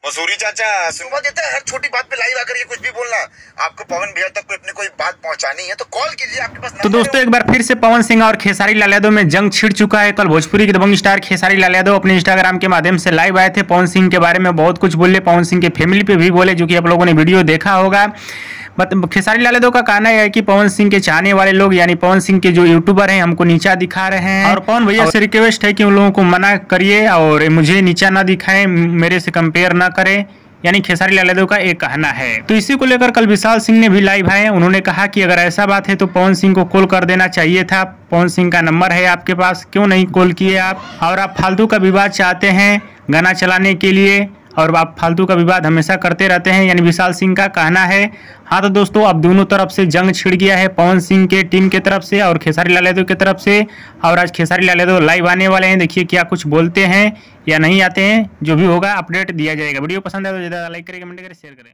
मसूरी चाचा सुबह देता है हर छोटी बात पे लाइव आकर के कुछ भी बोलना। आपको पवन भैया तक कोई अपनी कोई बात पहुंचानी है तो कॉल कीजिए, आपके पास। तो दोस्तों एक बार फिर से पवन सिंह और खेसारी लाल यादव में जंग छिड़ चुका है। कल भोजपुरी के दबंग स्टार खेसारी लाल यादव अपने इंस्टाग्राम के माध्यम से लाइव आए थे। पवन सिंह के बारे में बहुत कुछ बोले, पवन सिंह के फैमिली पे भी बोले, जो कि आप लोगों ने वीडियो देखा होगा। खेसारी लाल यादव का कहना है कि पवन सिंह के चाहने वाले लोग यानी पवन सिंह के जो यूट्यूबर हैं हमको नीचा दिखा रहे हैं, और पवन भैया से रिक्वेस्ट है कि उन लोगों को मना करिए और मुझे नीचा ना दिखाएं, मेरे से कंपेयर ना करें, यानी खेसारी लाल यादव का एक कहना है। तो इसी को लेकर कल विशाल सिंह ने भी लाइव आए। उन्होंने कहा कि अगर ऐसा बात है तो पवन सिंह को कॉल कर देना चाहिए था। पवन सिंह का नंबर है आपके पास, क्यों नहीं कॉल किए आप? और आप फालतू का विवाद चाहते हैं गाना चलाने के लिए, और आप फालतू का विवाद हमेशा करते रहते हैं, यानी विशाल सिंह का कहना है। हाँ तो दोस्तों अब दोनों तरफ से जंग छिड़ गया है, पवन सिंह के टीम की तरफ से और खेसारी लाल यादव की तरफ से। और आज खेसारी लाल यादव लाइव आने वाले हैं, देखिए क्या कुछ बोलते हैं या नहीं आते हैं, जो भी होगा अपडेट दिया जाएगा। वीडियो पसंद है तो ज़्यादा लाइक करें, कमेंट करें, शेयर करें।